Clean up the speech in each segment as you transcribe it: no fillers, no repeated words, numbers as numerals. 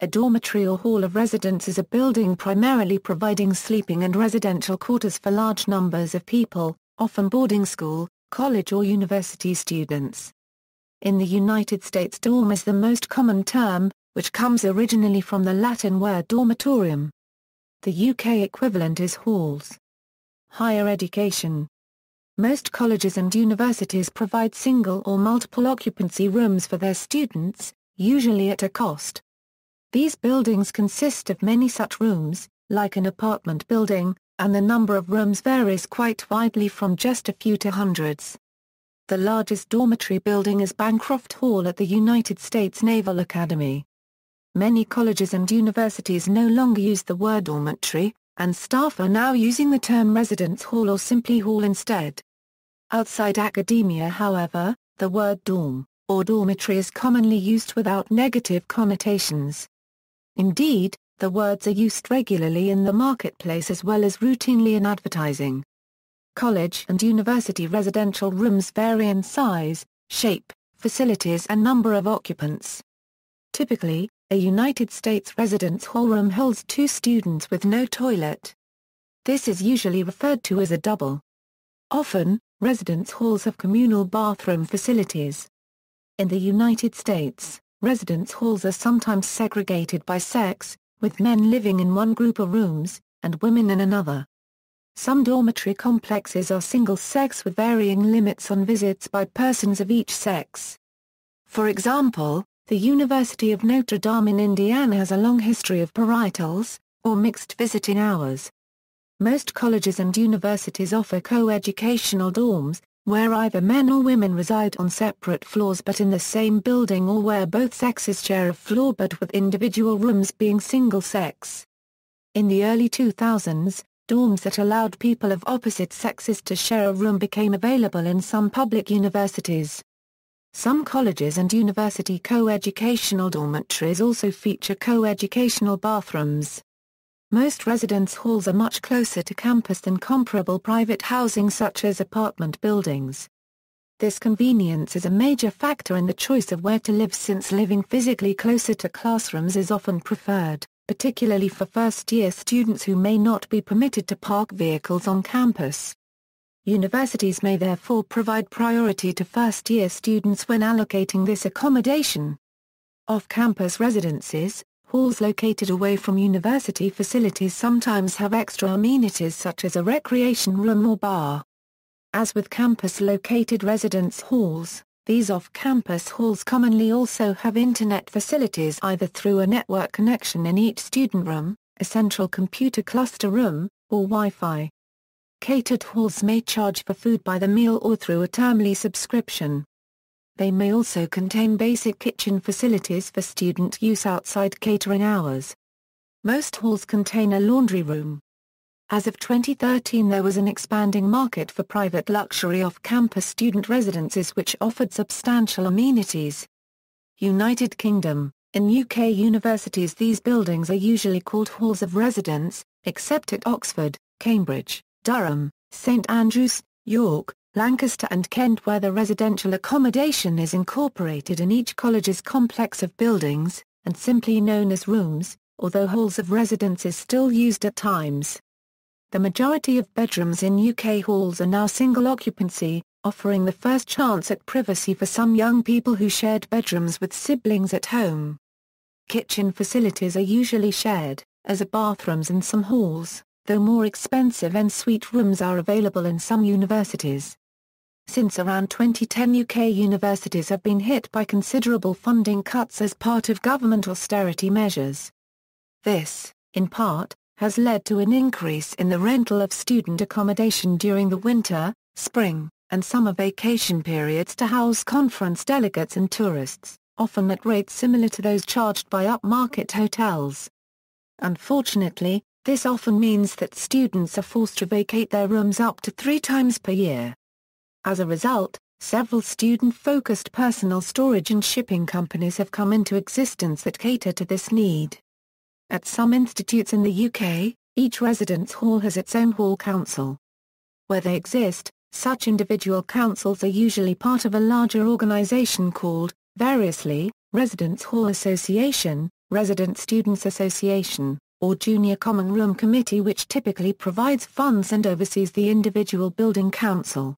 A dormitory or hall of residence is a building primarily providing sleeping and residential quarters for large numbers of people, often boarding school, college or university students. In the United States, dorm is the most common term, which comes originally from the Latin word dormitorium. The UK equivalent is halls. Higher education. Most colleges and universities provide single or multiple occupancy rooms for their students, usually at a cost. These buildings consist of many such rooms, like an apartment building, and the number of rooms varies quite widely from just a few to hundreds. The largest dormitory building is Bancroft Hall at the United States Naval Academy. Many colleges and universities no longer use the word dormitory, and staff are now using the term residence hall or simply hall instead. Outside academia, however, the word dorm, or dormitory is commonly used without negative connotations. Indeed, the words are used regularly in the marketplace as well as routinely in advertising. College and university residential rooms vary in size, shape, facilities and number of occupants. Typically, a United States residence hall room holds 2 students with no toilet. This is usually referred to as a double. Often, residence halls have communal bathroom facilities. In the United States, residence halls are sometimes segregated by sex, with men living in one group of rooms, and women in another. Some dormitory complexes are single-sex with varying limits on visits by persons of each sex. For example, the University of Notre Dame in Indiana has a long history of parietals, or mixed visiting hours. Most colleges and universities offer co-educational dorms, where either men or women reside on separate floors but in the same building, or where both sexes share a floor but with individual rooms being single-sex. In the early 2000s, dorms that allowed people of opposite sexes to share a room became available in some public universities. Some colleges and university co-educational dormitories also feature co-educational bathrooms. Most residence halls are much closer to campus than comparable private housing such as apartment buildings. This convenience is a major factor in the choice of where to live, since living physically closer to classrooms is often preferred, particularly for first-year students who may not be permitted to park vehicles on campus. Universities may therefore provide priority to first-year students when allocating this accommodation. Off-campus residences, halls located away from university facilities, sometimes have extra amenities such as a recreation room or bar. As with campus-located residence halls, these off-campus halls commonly also have internet facilities either through a network connection in each student room, a central computer cluster room, or Wi-Fi. Catered halls may charge for food by the meal or through a termly subscription. They may also contain basic kitchen facilities for student use outside catering hours. Most halls contain a laundry room. As of 2013, there was an expanding market for private luxury off-campus student residences which offered substantial amenities. United Kingdom. In UK universities, these buildings are usually called halls of residence, except at Oxford, Cambridge, Durham, St Andrews, York, Lancaster and Kent, where the residential accommodation is incorporated in each college's complex of buildings, and simply known as rooms, although halls of residence is still used at times. The majority of bedrooms in UK halls are now single occupancy, offering the first chance at privacy for some young people who shared bedrooms with siblings at home. Kitchen facilities are usually shared, as are bathrooms in some halls, though more expensive en suite rooms are available in some universities. Since around 2010, UK universities have been hit by considerable funding cuts as part of government austerity measures. This, in part, has led to an increase in the rental of student accommodation during the winter, spring, and summer vacation periods to house conference delegates and tourists, often at rates similar to those charged by upmarket hotels. Unfortunately, this often means that students are forced to vacate their rooms up to 3 times per year. As a result, several student-focused personal storage and shipping companies have come into existence that cater to this need. At some institutes in the UK, each residence hall has its own hall council. Where they exist, such individual councils are usually part of a larger organisation called, variously, Residence Hall Association, Resident Students Association, or Junior Common Room Committee, which typically provides funds and oversees the individual building council.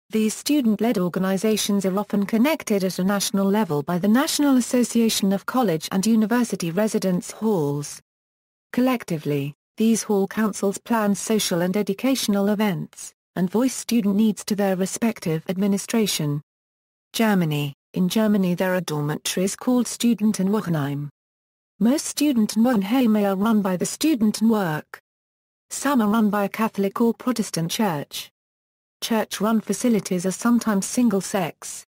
These student-led organizations are often connected at a national level by the National Association of College and University Residence Halls. Collectively, these hall councils plan social and educational events, and voice student needs to their respective administration. Germany. In Germany there are dormitories called Studentenwohnheim. Most Studentenwohnheime are run by the Studentenwerk. Some are run by a Catholic or Protestant church. Church-run facilities are sometimes single-sex.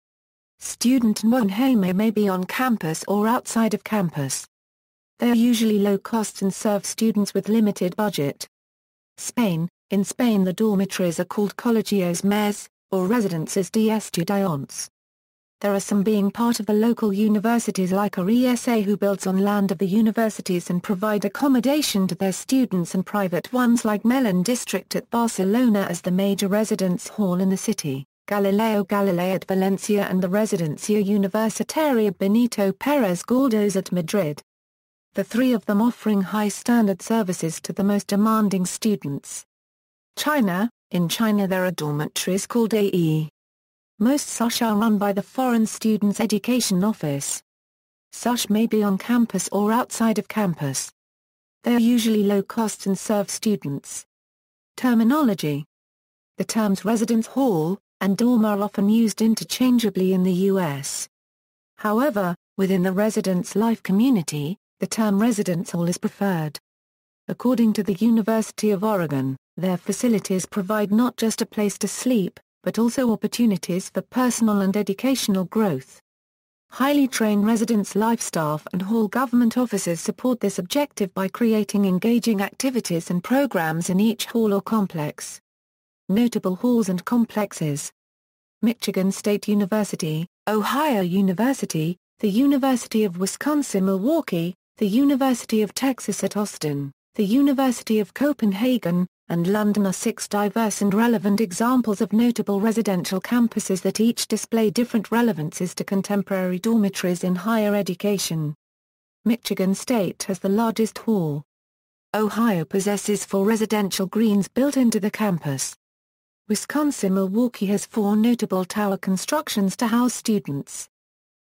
Studentenwohnheime may be on campus or outside of campus. They are usually low cost and serve students with limited budget. Spain. In Spain the dormitories are called colegios mayores, or residences de estudiantes. There are some being part of the local universities like RESA, who builds on land of the universities and provide accommodation to their students, and private ones like Melon District at Barcelona as the major residence hall in the city, Galileo Galilei at Valencia, and the Residencia Universitaria Benito Pérez Galdós at Madrid. The three of them offering high standard services to the most demanding students. China. In China there are dormitories called AE. Most such are run by the Foreign Students Education Office. Such may be on campus or outside of campus. They are usually low cost and serve students. Terminology. The terms residence hall and dorm are often used interchangeably in the U.S. However, within the residence life community, the term residence hall is preferred. According to the University of Oregon, their facilities provide not just a place to sleep, but also opportunities for personal and educational growth. Highly trained residence life staff and hall government officers support this objective by creating engaging activities and programs in each hall or complex. Notable halls and complexes. Michigan State University, Ohio University, the University of Wisconsin-Milwaukee, the University of Texas at Austin, the University of Copenhagen, and London are six diverse and relevant examples of notable residential campuses that each display different relevances to contemporary dormitories in higher education. Michigan State has the largest hall. Ohio possesses 4 residential greens built into the campus. Wisconsin-Milwaukee has 4 notable tower constructions to house students.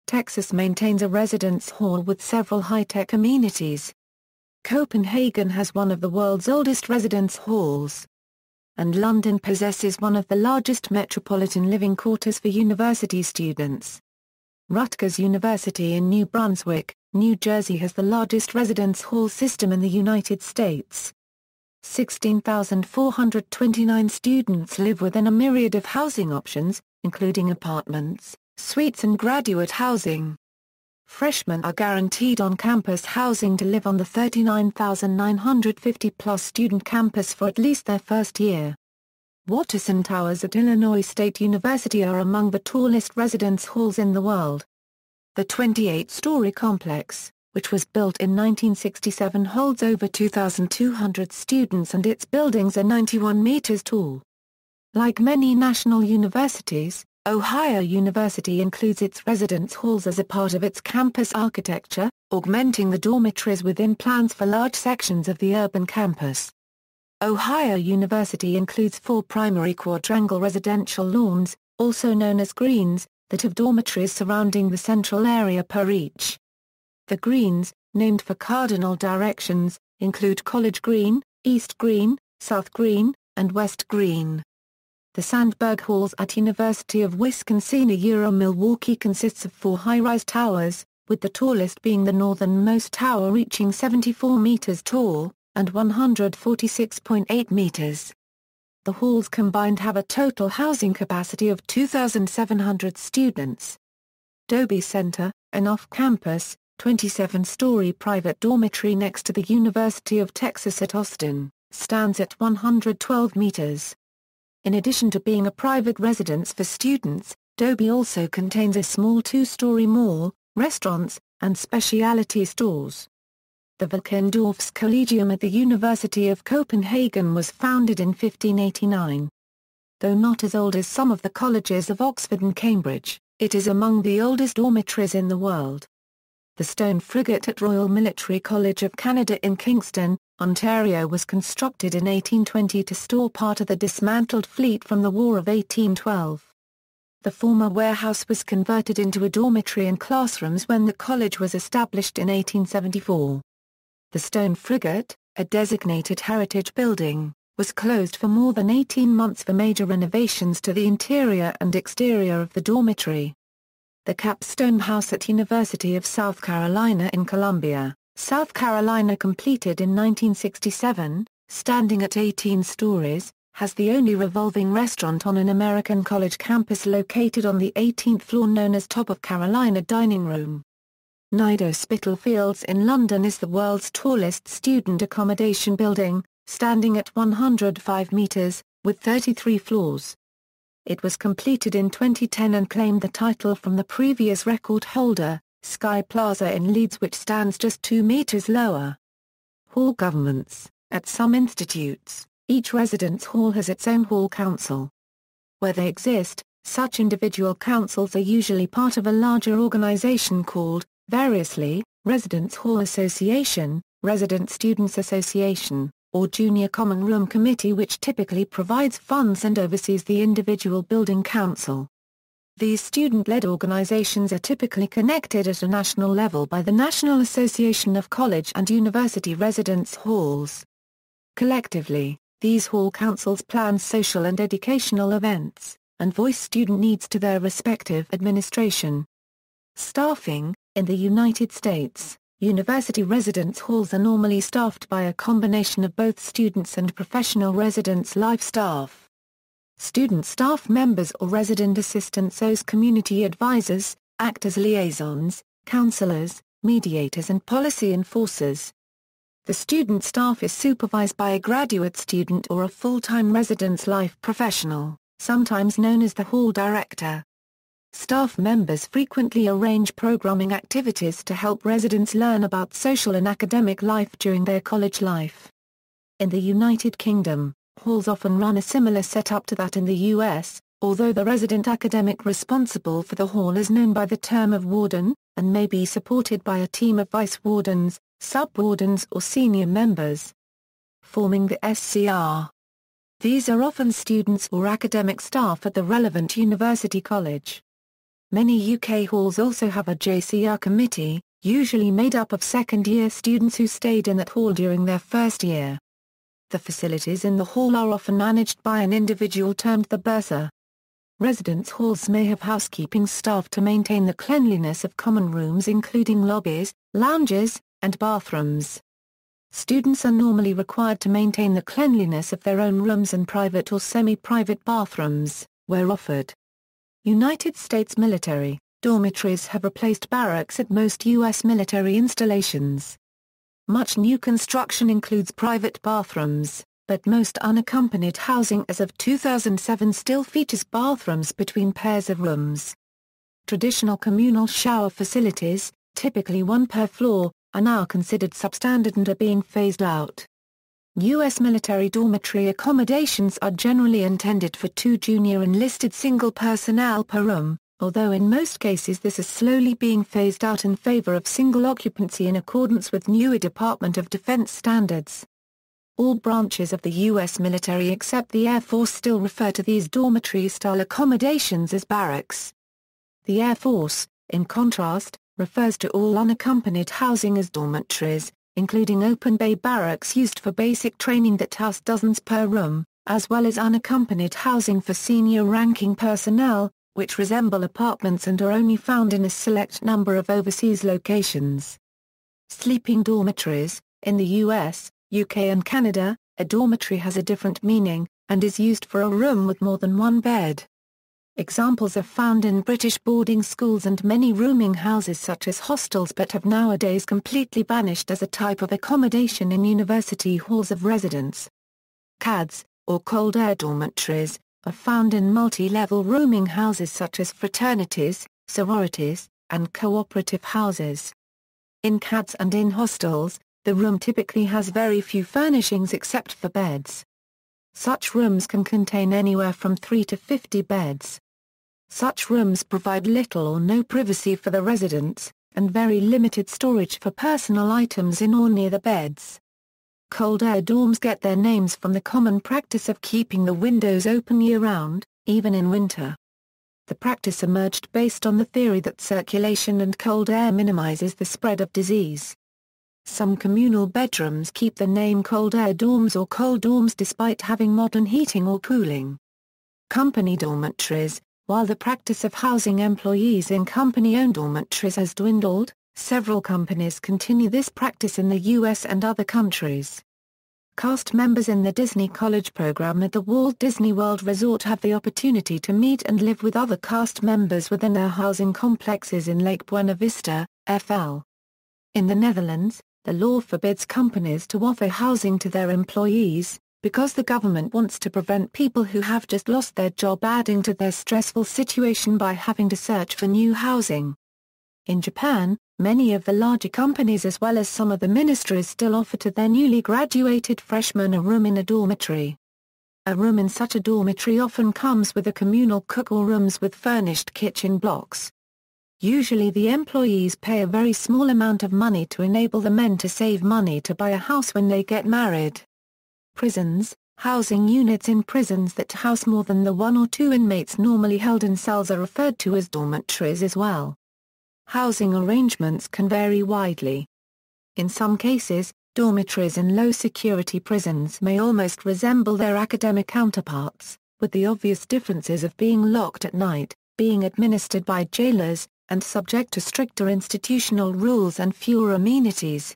Texas maintains a residence hall with several high-tech amenities. Copenhagen has one of the world's oldest residence halls. And London possesses one of the largest metropolitan living quarters for university students. Rutgers University in New Brunswick, New Jersey has the largest residence hall system in the United States. 16,429 students live within a myriad of housing options, including apartments, suites and graduate housing. Freshmen are guaranteed on-campus housing to live on the 39,950-plus student campus for at least their first year. Watterson Towers at Illinois State University are among the tallest residence halls in the world. The 28-story complex, which was built in 1967, holds over 2,200 students and its buildings are 91 meters tall. Like many national universities, Ohio University includes its residence halls as a part of its campus architecture, augmenting the dormitories within plans for large sections of the urban campus. Ohio University includes 4 primary quadrangle residential lawns, also known as greens, that have dormitories surrounding the central area per each. The greens, named for cardinal directions, include College Green, East Green, South Green, and West Green. The Sandberg Halls at University of Wisconsin-Milwaukee consists of 4 high-rise towers, with the tallest being the northernmost tower reaching 74 meters tall, and 146.8 meters. The halls combined have a total housing capacity of 2,700 students. Dobie Center, an off-campus, 27-story private dormitory next to the University of Texas at Austin, stands at 112 meters. In addition to being a private residence for students, Dobie also contains a small 2-story mall, restaurants, and specialty stores. The Valkendorfs Collegium at the University of Copenhagen was founded in 1589. Though not as old as some of the colleges of Oxford and Cambridge, it is among the oldest dormitories in the world. The stone frigate at Royal Military College of Canada in Kingston, Ontario was constructed in 1820 to store part of the dismantled fleet from the War of 1812. The former warehouse was converted into a dormitory and classrooms when the college was established in 1874. The stone frigate, a designated heritage building, was closed for more than 18 months for major renovations to the interior and exterior of the dormitory. The Capstone House at University of South Carolina in Columbia, South Carolina, completed in 1967, standing at 18 stories, has the only revolving restaurant on an American college campus located on the 18th floor known as Top of Carolina Dining Room. Nido Spitalfields in London is the world's tallest student accommodation building, standing at 105 meters, with 33 floors. It was completed in 2010 and claimed the title from the previous record holder, Sky Plaza in Leeds, which stands just 2 meters lower. Hall governments. At some institutes, each residence hall has its own hall council. Where they exist, such individual councils are usually part of a larger organization called, variously, Residence Hall Association, Resident Students Association, or Junior Common Room Committee, which typically provides funds and oversees the individual building council. These student-led organizations are typically connected at a national level by the National Association of College and University Residence Halls. Collectively, these hall councils plan social and educational events, and voice student needs to their respective administration. Staffing. In the United States, university residence halls are normally staffed by a combination of both students and professional residence life staff. Student staff members or resident assistants as community advisors, act as liaisons, counselors, mediators and policy enforcers. The student staff is supervised by a graduate student or a full-time residence life professional, sometimes known as the hall director. Staff members frequently arrange programming activities to help residents learn about social and academic life during their college life. In the United Kingdom, halls often run a similar setup to that in the US, although the resident academic responsible for the hall is known by the term of warden, and may be supported by a team of vice-wardens, sub-wardens or senior members. Forming the SCR. These are often students or academic staff at the relevant university college. Many UK halls also have a JCR committee, usually made up of second-year students who stayed in that hall during their first year. The facilities in the hall are often managed by an individual termed the bursar. Residence halls may have housekeeping staff to maintain the cleanliness of common rooms including lobbies, lounges, and bathrooms. Students are normally required to maintain the cleanliness of their own rooms and private or semi-private bathrooms, where offered. United States military dormitories have replaced barracks at most U.S. military installations. Much new construction includes private bathrooms, but most unaccompanied housing as of 2007 still features bathrooms between pairs of rooms. Traditional communal shower facilities, typically one per floor, are now considered substandard and are being phased out. U.S. military dormitory accommodations are generally intended for 2 junior enlisted single personnel per room, although in most cases this is slowly being phased out in favor of single occupancy in accordance with newer Department of Defense standards. All branches of the U.S. military except the Air Force still refer to these dormitory-style accommodations as barracks. The Air Force, in contrast, refers to all unaccompanied housing as dormitories, including open-bay barracks used for basic training that house dozens per room, as well as unaccompanied housing for senior-ranking personnel, which resemble apartments and are only found in a select number of overseas locations. Sleeping dormitories. In the US, UK and Canada, a dormitory has a different meaning, and is used for a room with more than one bed. Examples are found in British boarding schools and many rooming houses such as hostels, but have nowadays completely vanished as a type of accommodation in university halls of residence. CADs, or cold air dormitories, are found in multi-level rooming houses such as fraternities, sororities, and cooperative houses. In CADs and in hostels, the room typically has very few furnishings except for beds. Such rooms can contain anywhere from 3 to 50 beds. Such rooms provide little or no privacy for the residents, and very limited storage for personal items in or near the beds. Cold air dorms get their names from the common practice of keeping the windows open year-round, even in winter. The practice emerged based on the theory that circulation and cold air minimizes the spread of disease. Some communal bedrooms keep the name cold air dorms or cold dorms despite having modern heating or cooling. Company dormitories. While the practice of housing employees in company-owned dormitories has dwindled, several companies continue this practice in the U.S. and other countries. Cast members in the Disney College program at the Walt Disney World Resort have the opportunity to meet and live with other cast members within their housing complexes in Lake Buena Vista, FL. In the Netherlands, the law forbids companies to offer housing to their employees, because the government wants to prevent people who have just lost their job adding to their stressful situation by having to search for new housing. In Japan, many of the larger companies as well as some of the ministries still offer to their newly graduated freshmen a room in a dormitory. A room in such a dormitory often comes with a communal cook or rooms with furnished kitchen blocks. Usually the employees pay a very small amount of money to enable the men to save money to buy a house when they get married. Prisons. Housing units in prisons that house more than the one or two inmates normally held in cells are referred to as dormitories as well. Housing arrangements can vary widely. In some cases, dormitories in low-security prisons may almost resemble their academic counterparts, with the obvious differences of being locked at night, being administered by jailers, and subject to stricter institutional rules and fewer amenities.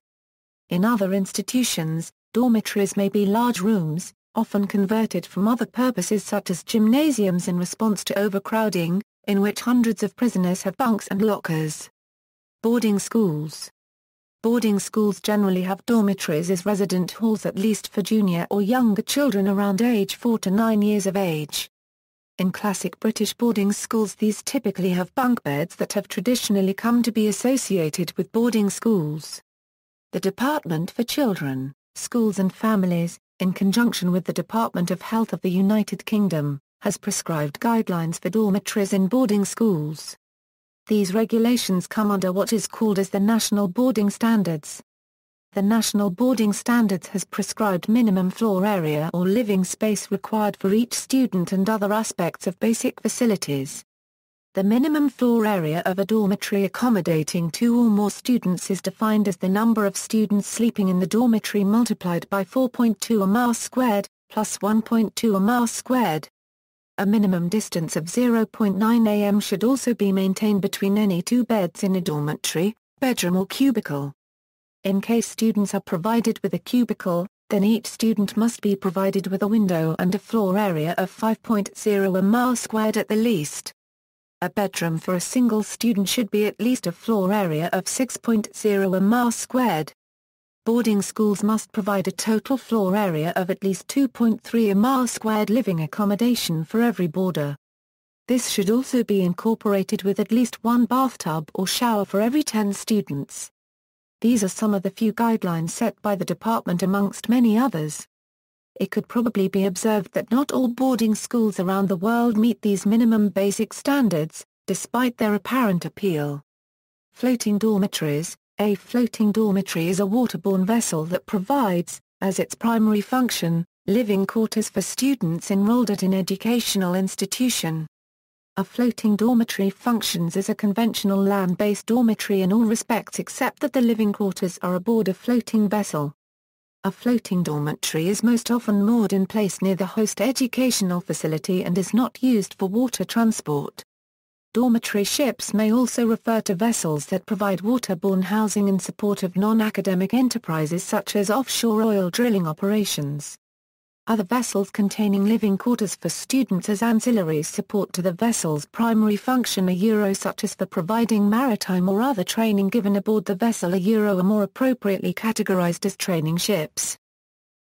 In other institutions, dormitories may be large rooms, often converted from other purposes such as gymnasiums in response to overcrowding, in which hundreds of prisoners have bunks and lockers. Boarding schools. Boarding schools generally have dormitories as resident halls at least for junior or younger children around age 4 to 9 years of age. In classic British boarding schools these typically have bunk beds that have traditionally come to be associated with boarding schools. The Department for Children, Schools and Families, in conjunction with the Department of Health of the United Kingdom, has prescribed guidelines for dormitories in boarding schools. These regulations come under what is called as the National Boarding Standards. The National Boarding Standards has prescribed minimum floor area or living space required for each student and other aspects of basic facilities. The minimum floor area of a dormitory accommodating 2 or more students is defined as the number of students sleeping in the dormitory multiplied by 4.2 a mass squared, plus 1.2 a mass squared. A minimum distance of 0.9 am should also be maintained between any 2 beds in a dormitory, bedroom or cubicle. In case students are provided with a cubicle, then each student must be provided with a window and a floor area of 5.0 a mass squared at the least. A bedroom for a single student should be at least a floor area of 6.0 a mass squared. Boarding schools must provide a total floor area of at least 2.3 a mass squared living accommodation for every boarder. This should also be incorporated with at least 1 bathtub or shower for every 10 students. These are some of the few guidelines set by the department amongst many others. It could probably be observed that not all boarding schools around the world meet these minimum basic standards, despite their apparent appeal. Floating dormitories. A floating dormitory is a waterborne vessel that provides, as its primary function, living quarters for students enrolled at an educational institution. A floating dormitory functions as a conventional land-based dormitory in all respects except that the living quarters are aboard a floating vessel. A floating dormitory is most often moored in place near the host educational facility and is not used for water transport. Dormitory ships may also refer to vessels that provide waterborne housing in support of non-academic enterprises such as offshore oil drilling operations. Other vessels containing living quarters for students as ancillary support to the vessel's primary function such as for providing maritime or other training given aboard the vessel are more appropriately categorized as training ships.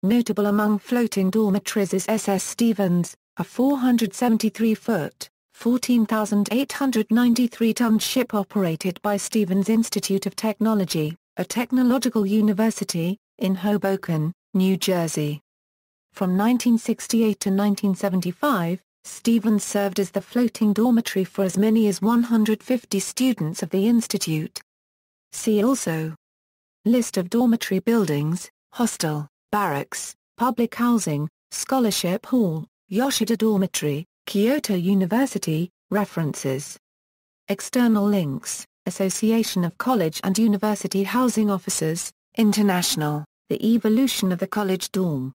Notable among floating dormitories is SS Stevens, a 473-foot, 14,893-ton ship operated by Stevens Institute of Technology, a technological university, in Hoboken, New Jersey. From 1968 to 1975, Stevens served as the floating dormitory for as many as 150 students of the institute. See also: List of dormitory buildings, hostel, barracks, public housing, scholarship hall, Yoshida Dormitory, Kyoto University. References. External links: Association of College and University Housing Officers, International, The Evolution of the College Dorm.